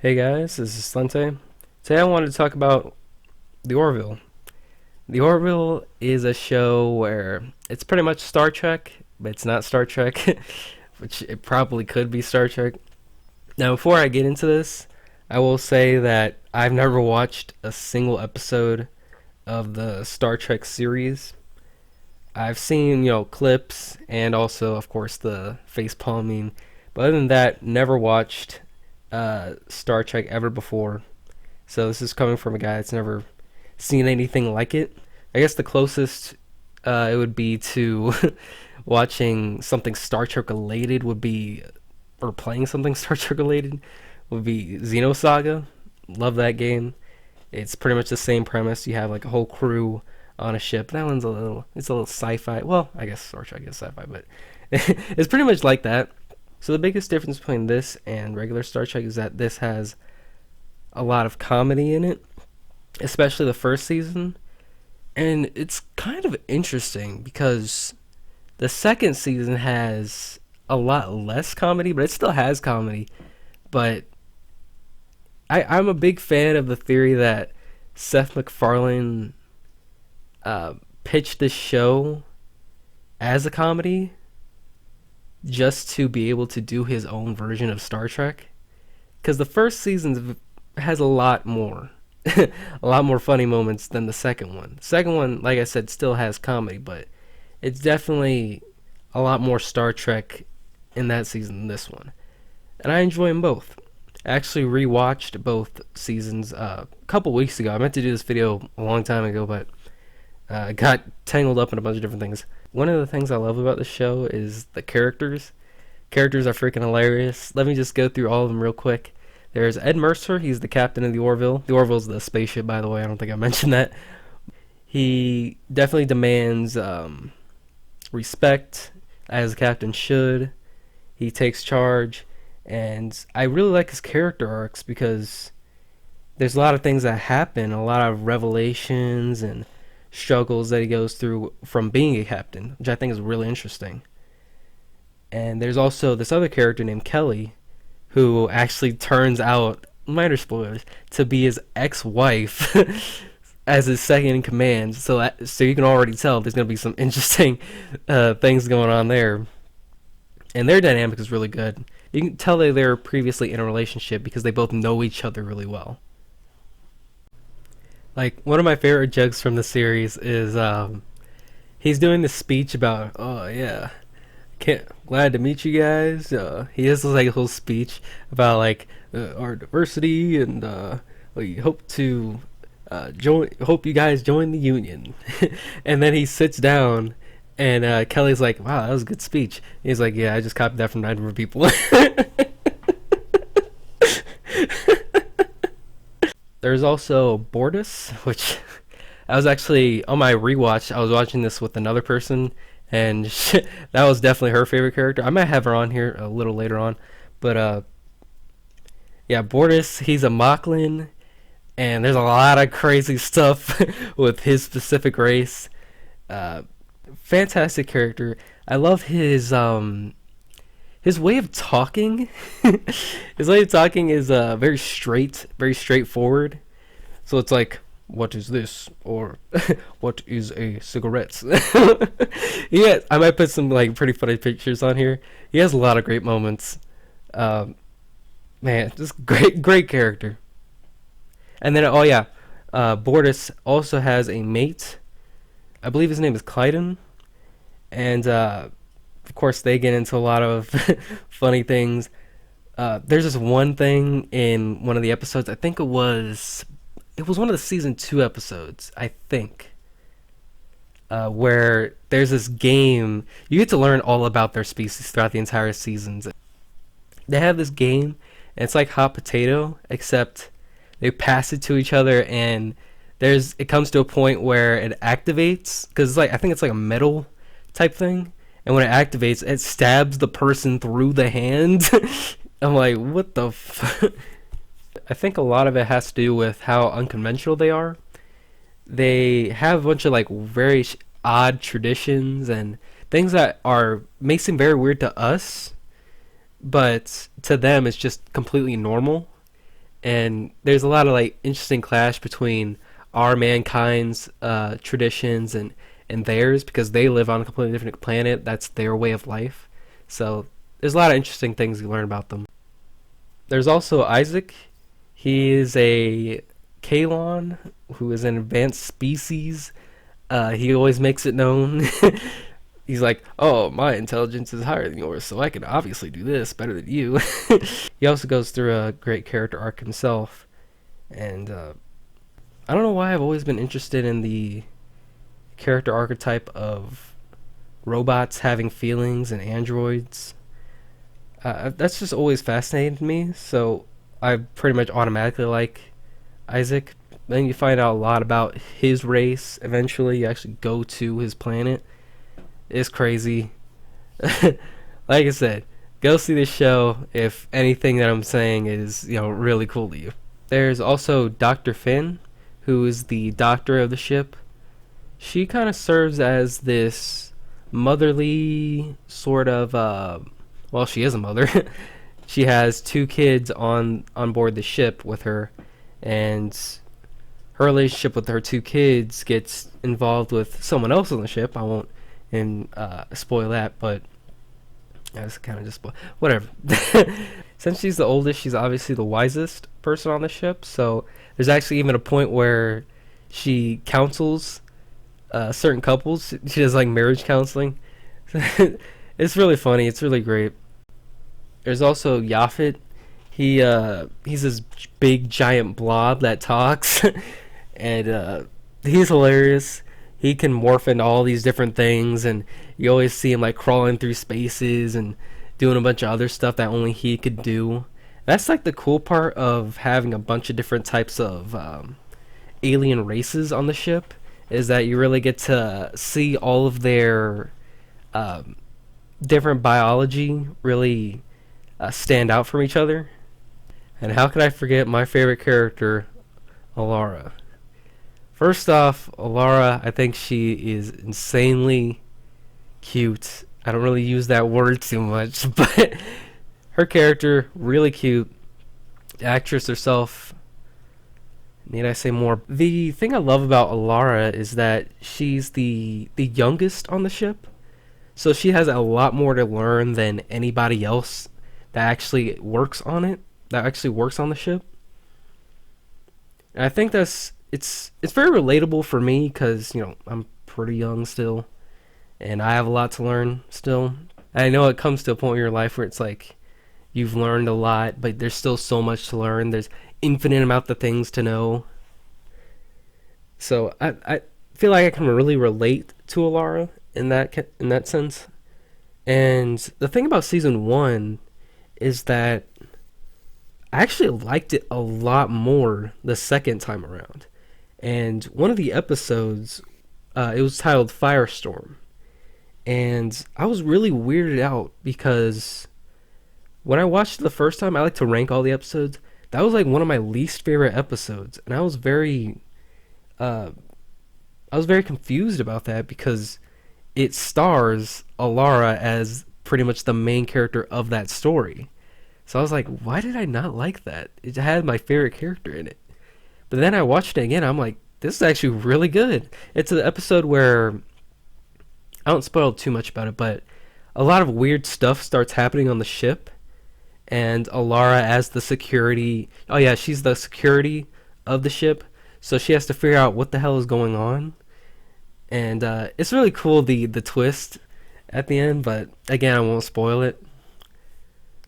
Hey guys, this is Slentay. Today I wanted to talk about The Orville. The Orville is a show where it's pretty much Star Trek, but it's not Star Trek, which it probably could be Star Trek. Now, before I get into this, I will say that I've never watched a single episode of the Star Trek series. I've seen, clips and also, of course, the face palming, but other than that, never watched Star Trek ever before. So this is coming from a guy that's never seen anything like it. I guess the closest it would be to watching something Star Trek related would be, or playing something Star Trek related would be Xenosaga. Love that game. It's pretty much the same premise. You have like a whole crew on a ship. That one's it's a little sci-fi. Well, I guess Star Trek is sci-fi, but it's pretty much like that. So the biggest difference between this and regular Star Trek is that this has a lot of comedy in it, especially the first season. And it's kind of interesting because the second season has a lot less comedy, but it still has comedy. But I'm a big fan of the theory that Seth Macfarlane pitched this show as a comedy just to be able to do his own version of Star Trek. Because the first season has a lot more, a lot more funny moments than the second one. The second one, like I said, still has comedy, but it's definitely a lot more Star Trek in that season than this one. And I enjoy them both. I actually rewatched both seasons a couple weeks ago. I meant to do this video a long time ago, but I got tangled up in a bunch of different things. One of the things I love about the show is the characters. Characters are freaking hilarious. Let me just go through all of them real quick. There's Ed Mercer. He's the captain of the Orville. The Orville's the spaceship, by the way. I don't think I mentioned that. He definitely demands respect, as a captain should. He takes charge. And I really like his character arcs because there's a lot of things that happen, a lot of revelations and struggles that he goes through from being a captain, which I think is really interesting. And there's also this other character named Kelly, who actually turns out, minor spoilers, to be his ex-wife as his second in command. So you can already tell there's going to be some interesting things going on there. And their dynamic is really good. You can tell they were previously in a relationship because they both know each other really well. Like, one of my favorite jokes from the series is he's doing this speech about, oh yeah, glad to meet you guys. He has this like whole speech about like our diversity and we hope to hope you guys join the union. And then he sits down and Kelly's like, wow, that was a good speech. He's like, yeah, I just copied that from 9 different people. There's also Bortus, which I was actually on my rewatch. I was watching this with another person, and that was definitely her favorite character. I might have her on here a little later on, but yeah, Bortus. He's a Mocklin, and there's a lot of crazy stuff with his specific race. Fantastic character. I love his way of talking. His way of talking is very straight, very straightforward. So it's like, what is this? Or what is a cigarette? Yeah, I might put some like pretty funny pictures on here. He has a lot of great moments. Man, just great character. And then, oh yeah, Bortus also has a mate. I believe his name is Clyden. And of course, they get into a lot of funny things. There's this one thing in one of the episodes. I think it was one of the season 2 episodes. I think where there's this game. You get to learn all about their species throughout the entire seasons. They have this game, and it's like hot potato, except they pass it to each other, and it comes to a point where it activates because I think it's like a metal type thing. And when it activates, it stabs the person through the hand. I'm like, what the I think a lot of it has to do with how unconventional they are. They have a bunch of like very odd traditions and things that may seem very weird to us, but to them it's just completely normal. And there's a lot of like interesting clash between our mankind's traditions and theirs, because they live on a completely different planet. That's their way of life. So there's a lot of interesting things you learn about them. There's also Isaac. He is a Kalon who is an advanced species. He always makes it known. He's like, oh, my intelligence is higher than yours, so I can obviously do this better than you. He also goes through a great character arc himself. And I don't know why I've always been interested in the character archetype of robots having feelings and androids. That's just always fascinated me, so I pretty much automatically like Isaac. Then you find out a lot about his race. Eventually, you actually go to his planet. It's crazy. Like I said, go see this show if anything that I'm saying is, really cool to you. There's also Dr.Finn, who is the doctor of the ship. She kind of serves as this motherly sort of, well, she is a mother. She has two kids on board the ship with her, and her relationship with her two kids gets involved with someone else on the ship. I won't spoil that, but that's kind of just whatever. Since she's the oldest, she's obviously the wisest person on the ship. So there's actually even a point where she counsels certain couples. She does like marriage counseling. It's really funny. It's really great. There's also Yaphet. He's this big giant blob that talks, and he's hilarious. He can morph into all these different things, and you always see him like crawling through spaces and doing a bunch of other stuff that only he could do. That's like the cool part of having a bunch of different types of alien races on the ship, is that you really get to see all of their different biology really stand out from each other. And how could I forget my favorite character, Olara? First off, Olara, I think she is insanely cute. I don't really use that word too much, but her character, really cute. The actress herself, need I say more? The thing I love about Olara is that she's the youngest on the ship, so she has a lot more to learn than anybody else that actually works on it, that actually works on the ship. And I think it's very relatable for me, because I'm pretty young still, and I have a lot to learn still. And I know it comes to a point in your life where it's like you've learned a lot, but there's still so much to learn. There's infinite amount of things to know. So I feel like I can really relate to Olara in that sense. And the thing about season 1 is that I actually liked it a lot more the second time around. And one of the episodes, it was titled Firestorm. And I was really weirded out because when I watched it the first time, I like to rank all the episodes. That was like one of my least favorite episodes. And I was very confused about that, because it stars Olara as pretty much the main character of that story. So I was like, why did I not like that? It had my favorite character in it. But then I watched it again. I'm like, this is actually really good. It's an episode where, I don't spoil too much about it, but a lot of weird stuff starts happening on the ship. And Olara, as the security, oh yeah, she's the security of the ship. So she has to figure out what the hell is going on. And it's really cool, the twist at the end. But again, I won't spoil it.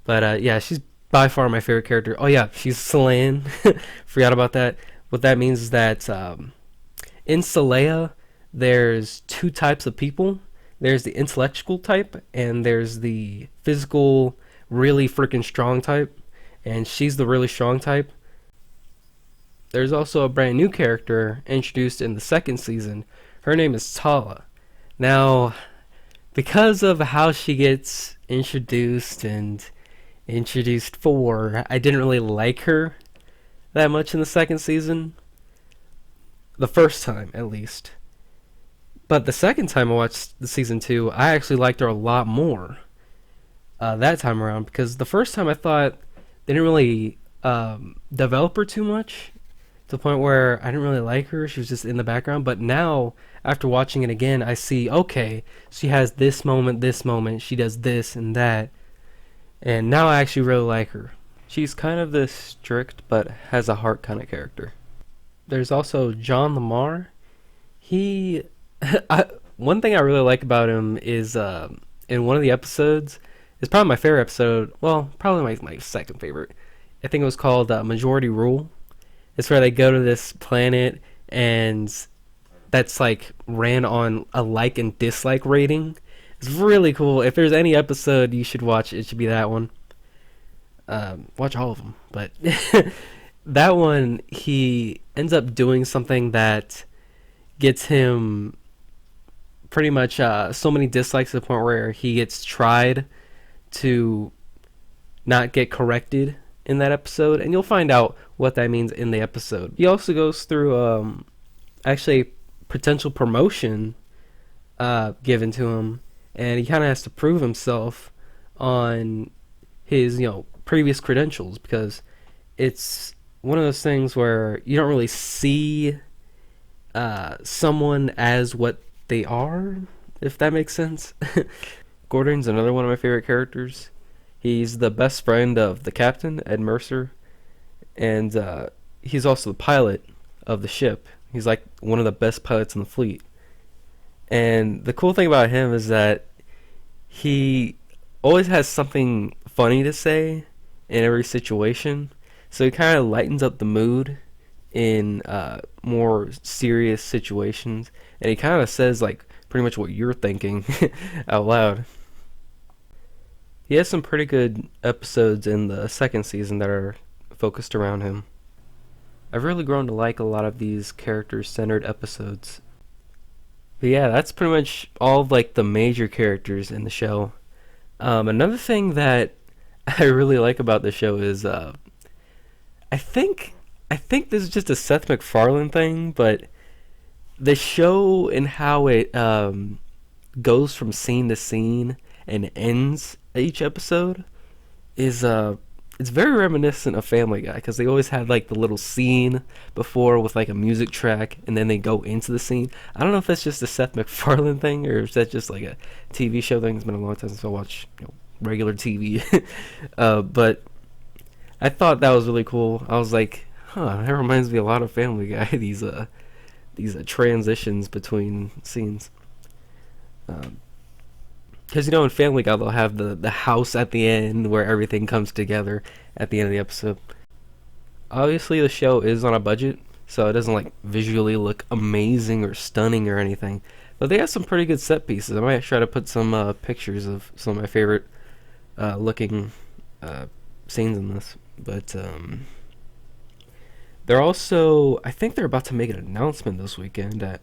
But yeah, she's by far my favorite character. Oh yeah, she's Selayan. Forgot about that. What that means is that in Saleya, there's two types of people. There's the intellectual type, and there's the physical, really freaking strong type. And she's the really strong type. There's also a brand new character introduced in the second season. Her name is Hala. Now, because of how she gets introduced and introduced for, I didn't really like her that much in the second season. The first time, at least. But the second time I watched the season 2, I actually liked her a lot more that time around, because the first time I thought they didn't really develop her too much to the point where I didn't really like her. She was just in the background. But now, after watching it again, I see, okay, she has this moment, she does this and that. And now I actually really like her. She's kind of this strict but has a heart kind of character. There's also John Lamar. He, one thing I really like about him is in one of the episodes, it's probably my favorite episode. Well, probably my second favorite. I think it was called Majority Rule. It's where they go to this planet and that's like ran on a like and dislike rating. It's really cool. If there's any episode you should watch, it should be that one. Watch all of them, but that one, he ends up doing something that gets him pretty much so many dislikes to the point where he gets tried to not get corrected in that episode, and you'll find out what that means in the episode. He also goes through actually potential promotion given to him, and he kind of has to prove himself on his previous credentials, because it's one of those things where you don't really see someone as what they are, if that makes sense. Gordon's another one of my favorite characters. He's the best friend of the captain, Ed Mercer, and he's also the pilot of the ship. He's like one of the best pilots in the fleet. And the cool thing about him is that he always has something funny to say in every situation. So he kind of lightens up the mood in more serious situations. And he kind of says like pretty much what you're thinking out loud. He has some pretty good episodes in the second season that are focused around him. I've really grown to like a lot of these character-centered episodes. But yeah, that's pretty much all of like the major characters in the show. Another thing that I really like about the show is I think this is just a Seth MacFarlane thing, but the show and how it goes from scene to scene and ends each episode is it's very reminiscent of Family Guy, because they always had like the little scene before with like a music track, and then they go into the scene. I don't know if that's just a Seth MacFarlane thing, or if that's just like a TV show thing. It's been a long time since I watched regular TV. But I thought that was really cool. I was like, that reminds me a lot of Family Guy. These transitions between scenes. Because in Family Guy they'll have the house at the end where everything comes together at the end of the episode. Obviously the show is on a budget, so it doesn't like visually look amazing or stunning or anything. But they have some pretty good set pieces. I might try to put some pictures of some of my favorite looking scenes in this. But they're also, I think they're about to make an announcement this weekend at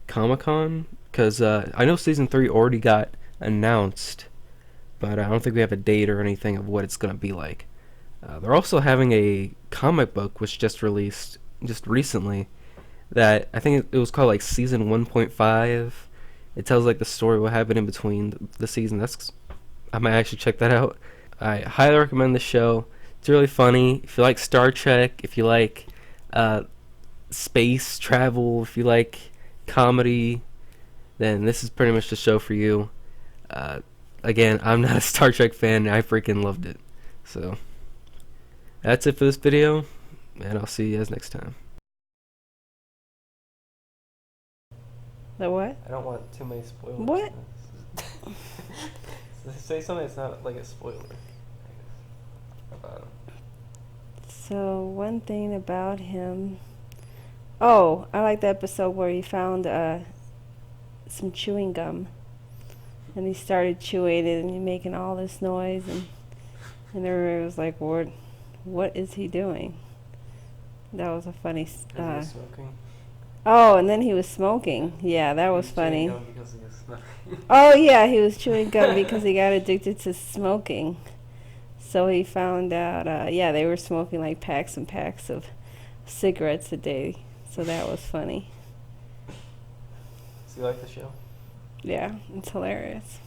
Comic-Con, because I know season 3 already got announced, but I don't think we have a date or anything of what it's going to be like. They're also having a comic book which just released just recently that I think it was called like season 1.5. It tells like the story, what happened in between the season. I might actually check that out. I highly recommend the show. It's really funny. If you like Star Trek, if you like space travel, if you like comedy, then this is pretty much the show for you. Again, I'm not a Star Trek fan. I freaking loved it. So that's it for this video, and I'll see you guys next time. The what? I don't want too many spoilers. What? Say something that's not like a spoiler. About him. So one thing about him. Oh, I like the episode where he found some chewing gum, and he started chewing it and making all this noise, and everybody was like, "What is he doing?" That was a funny. Smoking. Oh, and then he was smoking. Yeah, that was funny. Chewing gum because he was smoking. Oh yeah, he was chewing gum because he got addicted to smoking. So he found out, they were smoking like packs and packs of cigarettes a day. So that was funny. So you like the show? Yeah, it's hilarious.